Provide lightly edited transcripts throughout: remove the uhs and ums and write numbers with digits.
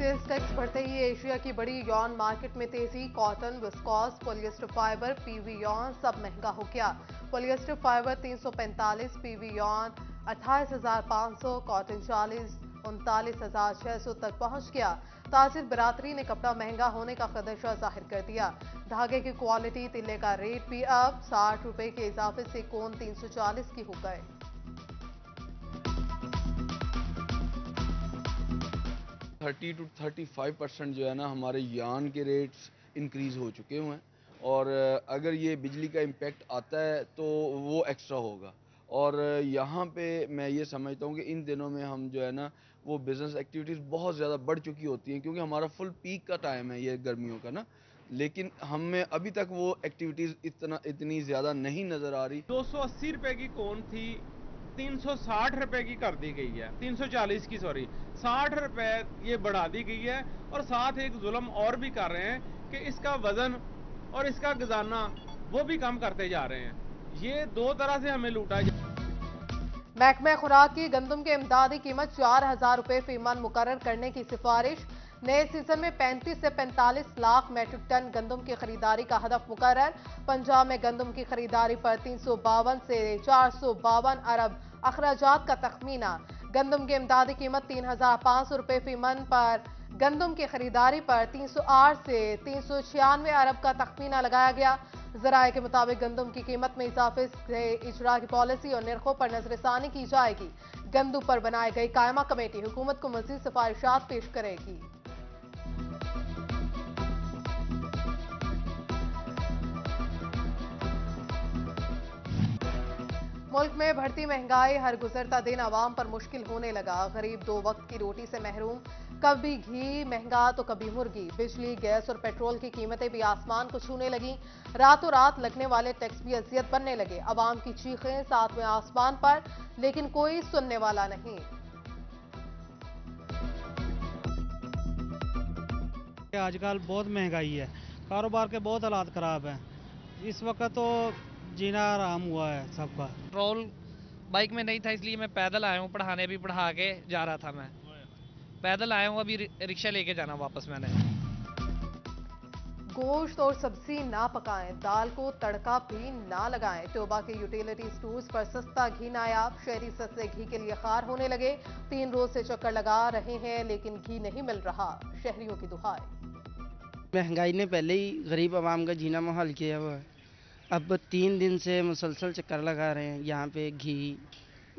Sales tax बढ़ते ही Asia की बड़ी यौन मार्केट में तेजी। Cotton, viscous, polyester fibre, PV यौन सब महंगा हो गया। पॉलिएस्टर फाइबर 345, पीवी यौन 28,500, कॉटन 40, 39,600 तक पहुंच गया। ताजिर बरादरी ने कपड़ा महंगा होने का खदशा जाहिर कर दिया। धागे की क्वालिटी, तिल्ले का रेट भी अब 60 रुपए के इजाफे से कोन 340 की हो गए। 30 to 35% जो है ना हमारे यान के रेट्स इंक्रीज़ हो चुके हुए हैं। और अगर ये बिजली का इम्पेक्ट आता है तो वो एक्स्ट्रा होगा। और यहाँ पे मैं ये समझता हूँ कि इन दिनों में हम जो है ना वो बिज़नेस एक्टिविटीज़ बहुत ज़्यादा बढ़ चुकी होती हैं, क्योंकि हमारा फुल पीक का टाइम है ये गर्मियों का ना। लेकिन हमें अभी तक वो एक्टिविटीज़ इतनी ज़्यादा नहीं नज़र आ रही। 280 रुपए की कौन थी 360 रुपए की कर दी गई है, 340 की सॉरी, 60 रुपए ये बढ़ा दी गई है। और साथ एक जुल्म और भी कर रहे हैं कि इसका वजन और इसका खजाना वो भी कम करते जा रहे हैं। ये दो तरह से हमें लूटा जा। महकमा खुराक की गंदम की इमदादी कीमत 4,000 रुपए फी मन मुकर्रर करने की सिफारिश। नए सीजन में 35 से 45 लाख मैट्रिक टन गंदम की खरीदारी का हदफ मुकर्रर। पंजाब में गंदम की खरीदारी पर 352 से 452 अरब अखराजात का तखमीना। गंदम की इमदादी कीमत 3,500 रुपए फी मन पर गंदम की खरीदारी पर 308 से 396 अरब का तखमीना लगाया गया। जराये के मुताबिक गंदम की कीमत में इजाफे से इजरा की पॉलिसी और निर्खों पर नजरसानी की जाएगी। गंदम पर बनाई गई कायमा कमेटी हुकूमत को मजीद सिफारिशात पेश करेगी। मुल्क में बढ़ती महंगाई, हर गुजरता दिन आवाम पर मुश्किल होने लगा। गरीब दो वक्त की रोटी से महरूम। कभी घी महंगा तो कभी मुर्गी। बिजली, गैस और पेट्रोल की कीमतें भी आसमान को छूने लगी। रातों रात लगने वाले टैक्स भी अजियत बनने लगे। आवाम की चीखें साथ में आसमान पर, लेकिन कोई सुनने वाला नहीं। आजकल बहुत महंगाई है, कारोबार के बहुत हालात खराब हैं। इस वक्त तो जीना आराम हुआ है सबका। पेट्रोल बाइक में नहीं था, इसलिए मैं पैदल आया हूँ। पढ़ाने भी पढ़ा के जा रहा था, मैं पैदल आया हूँ। अभी रिक्शा लेके जाना वापस मैंने। गोश्त और सब्जी ना पकाएं, दाल को तड़का भी ना लगाएं। टोबा के यूटिलिटी स्टोर्स पर सस्ता घी नायाब। शहरी सस्ते घी के लिए खार होने लगे। 3 रोज से चक्कर लगा रहे हैं लेकिन घी नहीं मिल रहा। शहरियों की दुहाई। महंगाई ने पहले ही गरीब आवाम का जीना मुहाल किया हुआ है। अब 3 दिन से मुसलसल चक्कर लगा रहे हैं, यहाँ पे घी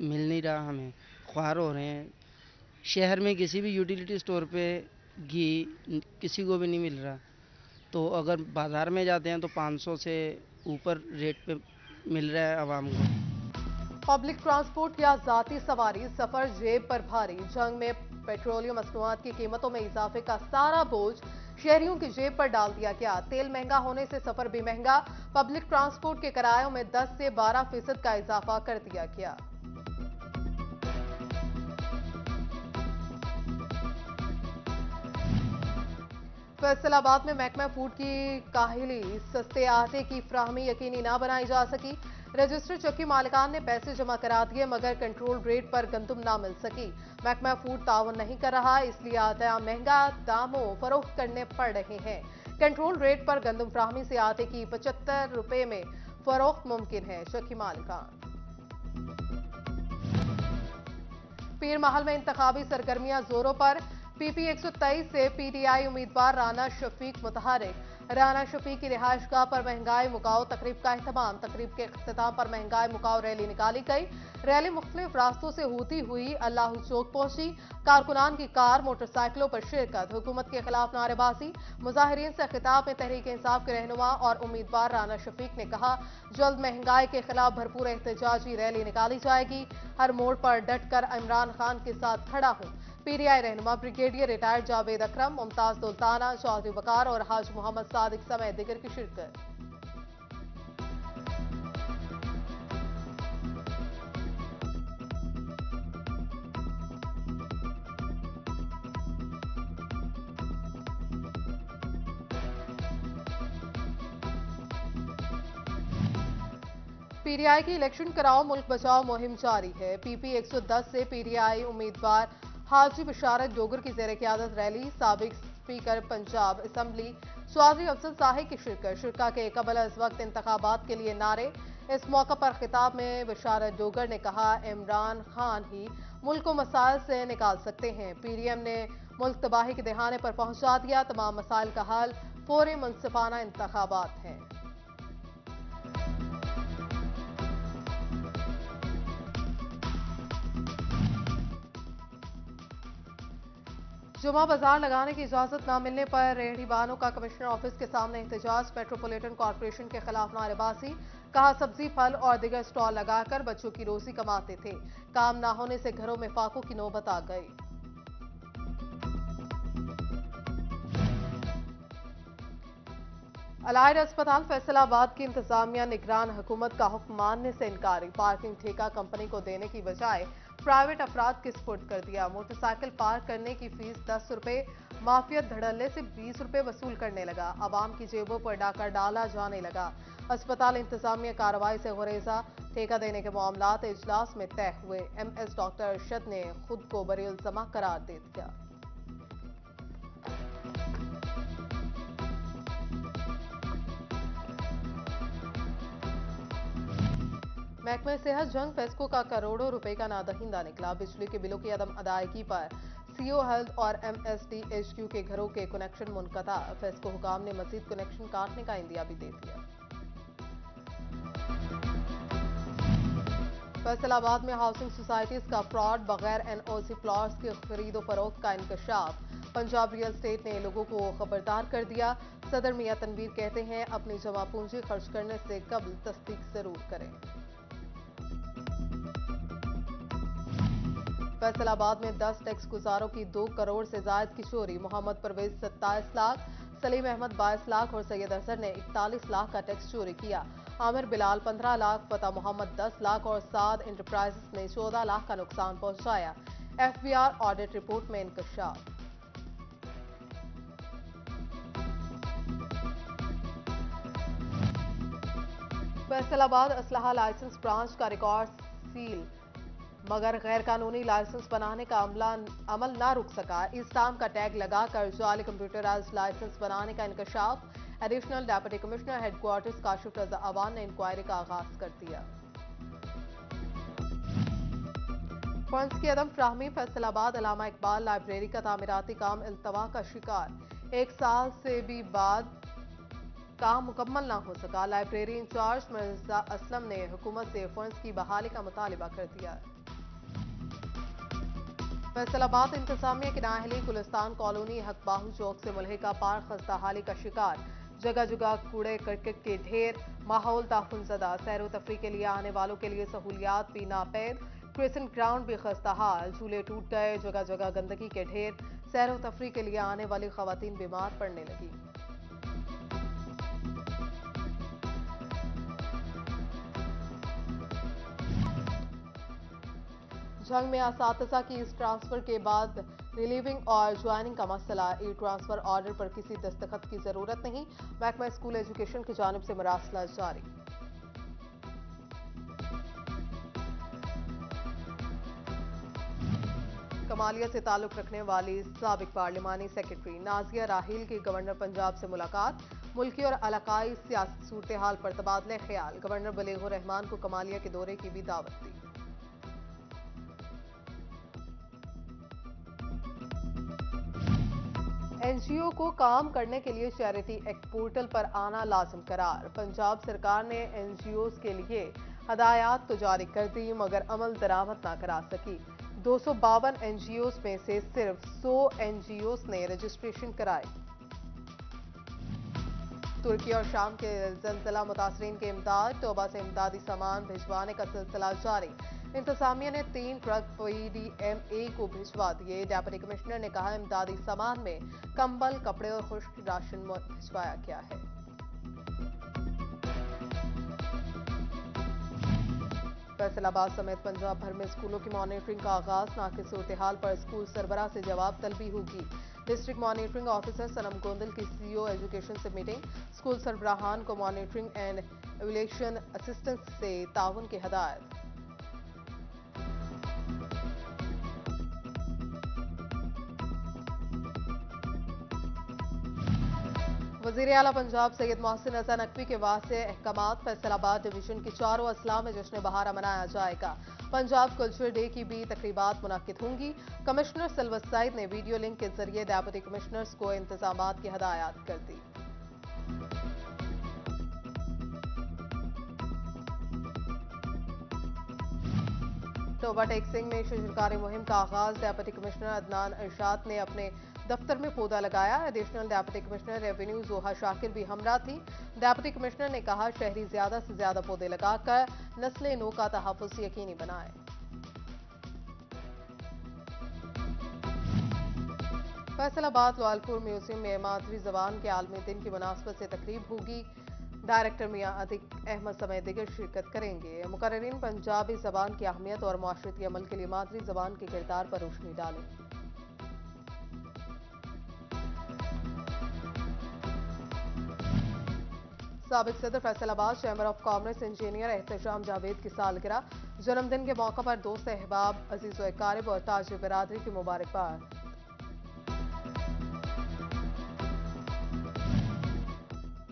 मिल नहीं रहा, हमें ख्वार हो रहे हैं। शहर में किसी भी यूटिलिटी स्टोर पे घी किसी को भी नहीं मिल रहा। तो अगर बाज़ार में जाते हैं तो 500 से ऊपर रेट पे मिल रहा है आवाम को। पब्लिक ट्रांसपोर्ट या जाती सवारी, सफर जेब पर भारी। जंग में पेट्रोलियम मसनूआत की कीमतों में इजाफे का सारा बोझ शहरियों की जेब पर डाल दिया गया। तेल महंगा होने से सफर भी महंगा। पब्लिक ट्रांसपोर्ट के किरायों में 10 से 12% का इजाफा कर दिया गया। फैसलाबाद में महकमा फूड की काहिली, सस्ते आटे की फ्राहमी यकीनी ना बनाई जा सकी। रजिस्टर्ड चक्की मालिकान ने पैसे जमा करा दिए मगर कंट्रोल रेट पर गंदम ना मिल सकी। महकमा फूड तावन नहीं कर रहा, इसलिए आटा महंगा दामों फरोख्त करने पड़ रहे हैं। कंट्रोल रेट पर गंदम फ्राहमी से आटे की 75 रुपए में फरोख्त मुमकिन है। चक्की मालिकान। पीर महल में इंतखाबी सरगर्मियां जोरों पर। पीपी 123 से पीटीआई उम्मीदवार राना शफीक मुतहरिक। राना शफीक की रिहायशगाह पर महंगाई मुकाओ तकरीब का अहतमाम। तकरीब के अख्ताम पर महंगाई मुकाओ रैली निकाली गई। रैली मुख्तलिफ रास्तों से होती हुई अल्लाह चौक पहुंची। कारकुनान की कार मोटरसाइकिलों पर शिरकत। हुकूमत के खिलाफ नारेबाजी। मुजाहिरीन से खिताब में तहरीक इंसाफ के रहनुमा और उम्मीदवार राना शफीक ने कहा, जल्द महंगाई के खिलाफ भरपूर एहतजाजी रैली निकाली जाएगी। हर मोड़ पर डट कर इमरान खान के साथ खड़ा हूं। पीटीआई रहनुमा ब्रिगेडियर रिटायर्ड जावेद अकरम, मुमताज दुल्ताना, चौधरी वकार और हाज मोहम्मद सादिक समेत दिगर की शिरकत। पीटीआई की इलेक्शन कराओ मुल्क बचाओ मुहिम जारी है। पीपी 110 से पीटीआई उम्मीदवार हाजी बशारत डोगर की ज़ेर क़यादत रैली, साबिक स्पीकर पंजाब असम्बली चौधरी अफजल साहिब की शिरकत के कबल इस वक्त इंतखाबात के लिए नारे। इस मौका पर खिताब में बशारत डोगर ने कहा, इमरान खान ही मुल्क को मसाइल से निकाल सकते हैं। पीडीएम ने मुल्क तबाही के दहाने पर पहुंचा दिया, तमाम मसाइल का हल फौरी मुनसिफाना इंतखाबात हैं। जुमा बाजार लगाने की इजाजत न मिलने पर रेहड़ीबानों का कमिश्नर ऑफिस के सामने एहतजाज। मेट्रोपॉलिटन कॉर्पोरेशन के खिलाफ नारेबाजी। कहा, सब्जी फल और दिगर स्टॉल लगाकर बच्चों की रोजी कमाते थे, काम न होने से घरों में फाकों की नौबत आ गई। अलायड अस्पताल फैसलाबाद की इंतजामिया निगरान हुकूमत का हुक्म मानने से इनकारी। पार्किंग ठेका कंपनी को देने की बजाय प्राइवेट अफराद के सुपुर्द कर दिया। मोटरसाइकिल पार्क करने की फीस 10 रुपए, माफियत धड़ल्ले से 20 रुपए वसूल करने लगा। आवाम की जेबों पर डाका डाला जाने लगा। अस्पताल इंतजामिया कार्रवाई से गुरेजा। ठेका देने के मामलात इजलास में तय हुए। MS डॉक्टर अरशद ने खुद को बरीउल-जमा करार दे दिया। महकमे सेहत जंग फेस्को का करोड़ों रुपए का नादहिंदा निकला। बिजली के बिलों की अदम अदायगी पर CO हेल्थ और MSDHQ के घरों के कनेक्शन मुनक़ता। फेस्को हुकाम ने मजीद कनेक्शन काटने का इंदिया भी दे दिया। फैसलाबाद में हाउसिंग सोसाइटीज का फ्रॉड, बगैर NOC प्लॉट्स की खरीदो फरोख्त का इंकशाफ। पंजाब रियल एस्टेट ने लोगों को खबरदार कर दिया। सदर मियां तनवीर कहते हैं, अपनी जमा पूंजी खर्च करने से कबल तस्दीक जरूर करें। फैसलाबाद में 10 टैक्स गुजारों की 2 करोड़ से जायद की चोरी। मोहम्मद परवेज 27 लाख, सलीम अहमद 22 लाख और सैयद अजहर ने 41 लाख का टैक्स चोरी किया। आमिर बिलाल 15 लाख, फतेह मोहम्मद 10 लाख और साद इंटरप्राइजेस ने 14 लाख का नुकसान पहुंचाया। FBR ऑडिट रिपोर्ट में इंकशाफ। फैसलाबाद असलहा लाइसेंस ब्रांच का रिकॉर्ड सील, मगर गैर कानूनी लाइसेंस बनाने का अमल ना रुक सका। इस्लाम का टैग लगाकर जाली कंप्यूटराइज्ड लाइसेंस बनाने का इंकशाफ। Additional deputy commissioner headquarters Kashif Raza Awan ने इंक्वायरी का आगाज कर दिया। फंड्स की अदम फ्राहमी। फैसलाबाद अल्लामा इकबाल लाइब्रेरी का तामीराती काम इल्तवा का शिकार। 1 साल से भी बाद काम मुकम्मल ना हो सका। लाइब्रेरी इंचार्ज मिर्जा असलम ने हुकूमत से फंड्स की बहाली का मुतालिबा कर दिया। फैसलाबाद इंतजामिया की नाअहली। गुलिस्तान कॉलोनी हकबाहू चौक से मुल्हिका पार्क खस्ताहाली का शिकार। जगह जगह कूड़े करकट के ढेर, माहौल ताफुनज़दा। सैर तफरी के लिए आने वालों के लिए सहूलियात भी नापैद। क्रिसेंट ग्राउंड भी खस्ताहाल, झूले टूट गए, जगह जगह गंदगी के ढेर। सैर तफरी के लिए आने वाली खवातीन बीमार पड़ने लगी। जंग में असातिज़ा की इस ट्रांसफर के बाद रिलीविंग और ज्वाइनिंग का मसला। ई ट्रांसफर ऑर्डर पर किसी दस्तखत की जरूरत नहीं। महकमा स्कूल एजुकेशन की जानिब से मरासला जारी। कमालिया से ताल्लुक रखने वाली साबिक पार्लिमानी सेक्रेटरी नाजिया राहील की गवर्नर पंजाब से मुलाकात। मुल्की और इलाकाई सियासी सूरत हाल पर तबादले ख्याल। गवर्नर बलीगुर रहमान को कमालिया के दौरे की भी दावत दी। NGO को काम करने के लिए चैरिटी एक्ट पोर्टल पर आना लाजिम करार। पंजाब सरकार ने NGOs के लिए हदायत तो जारी कर दी, मगर अमल दरामद ना करा सकी। 252 NGOs में से सिर्फ 100 NGOs ने रजिस्ट्रेशन कराए। तुर्की और शाम के ज़लज़ला मुतासरीन के इमदाद। तोबा से इमदादी सामान भिजवाने का सिलसिला जारी। इंतजामिया ने 3 ट्रक PDMA को भिजवा दिए। डेप्यूटी कमिश्नर ने कहा, इमदादी सामान में कंबल, कपड़े और खुश्क राशन भिजवाया गया है। फैसलाबाद समेत पंजाब भर में स्कूलों की मॉनिटरिंग का आगाज। नाकिस सूरत हाल पर स्कूल सरबराह से जवाब तलबी होगी। डिस्ट्रिक्ट मॉनिटरिंग ऑफिसर सनम गोंदल की CO एजुकेशन से मीटिंग। स्कूल सरबराहान को मॉनिटरिंग एंड एवल्यूएशन असिस्टेंस से ताउन की हदायत। वजीर आला पंजाब सैयद मोहसिन हसन नकवी के वास्ते अहकामात। फैसलाबाद डिवीजन की चारों अजला में जश्न बहारा मनाया जाएगा। पंजाब कल्चर डे की भी तकरीबात मुनक्किद होंगी। कमिश्नर सिल्वर सईद ने वीडियो लिंक के जरिए डेप्यूटी कमिश्नर्स को इंतजामात की हदायत कर दी। टोबा टेक्सिंग में शजरकारी मुहिम का आगाज। डेप्यूटी कमिश्नर अदनान इरशाद ने अपने दफ्तर में पौधा लगाया। एडिशनल डेप्यूटी कमिश्नर रेवेन्यू जोहा शाकिर भी हमरा थी। डेप्यूटी कमिश्नर ने कहा, शहरी ज्यादा से ज्यादा पौधे लगाकर नस्ल नो का तहफ़्फ़ुज़ यकीनी बनाएं। फैसलाबाद लालपुर म्यूजियम में मादरी जबान के आलमी दिन की मुनासबत से तकरीब होगी। डायरेक्टर मियां अतिक अहमद समेत दिगर शिरकत करेंगे। मुकर्रिरीन पंजाबी जबान की अहमियत और माशरती अमल के लिए मादरी जबान के किरदार पर रोशनी डालेंगे। साबिक सदर Faisalabad chamber of commerce engineer Ehtesham Javed की सालगिरह। जन्मदिन के मौका पर दोस्त अहबाब अजीज व अकारिब और ताजिर बिरादरी की मुबारकबाद।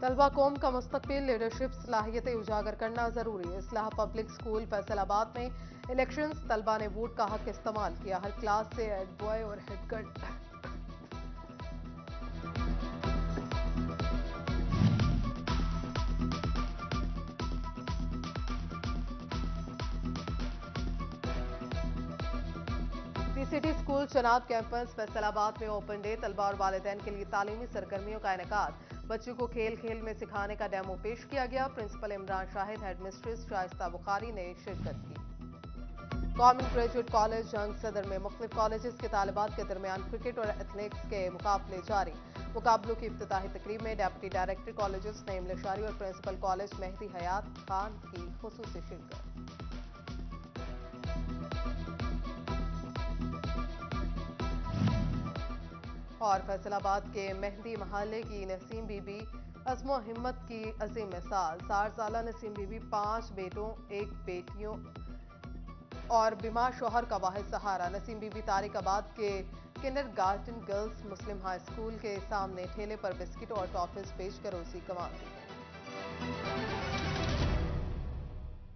तलबा कौम का मुस्तकबिल लीडरशिप सलाहियतें उजागर करना जरूरी। इस्लाह पब्लिक स्कूल फैसलाबाद में इलेक्शंस। तलबा ने वोट का हक इस्तेमाल किया। हर क्लास से हेड बॉय और head girl city school Chenab campus Faisalabad में ओपन डे। तलबा और वालिदैन के लिए तालीमी सरगर्मियों का इनेकाद। बच्चों को खेल खेल में सिखाने का डेमो पेश किया गया। प्रिंसिपल इमरान शाहिद, हेडमिस्ट्रेस शाइस्ता बुखारी ने शिरकत की। गवर्नमेंट ग्रेजुएट कॉलेज जंग सदर में मुख्तलिफ कॉलेजेस के तालिबात के दरमियान क्रिकेट और एथलेटिक्स के मुकाबले जारी। मुकाबलों की इफ्तिताही तकरीब में deputy director colleges Naeem Lashari और प्रिंसिपल कॉलेज मेहदी हयात खान की खुसूसी शिरकत। और फैसलाबाद के मेहंदी महल्ले की नसीम बीबी अज़्मो हिम्मत की अजीम मिसाल। 60 साला नसीम बीबी 5 बेटों 1 बेटियों और बीमार शोहर का वाहिद सहारा। नसीम बीबी तारिकाबाद के किंडरगार्टन गर्ल्स मुस्लिम हाई स्कूल के सामने ठेले पर बिस्किट और टॉफिस बेचकर रोजी कमाती है।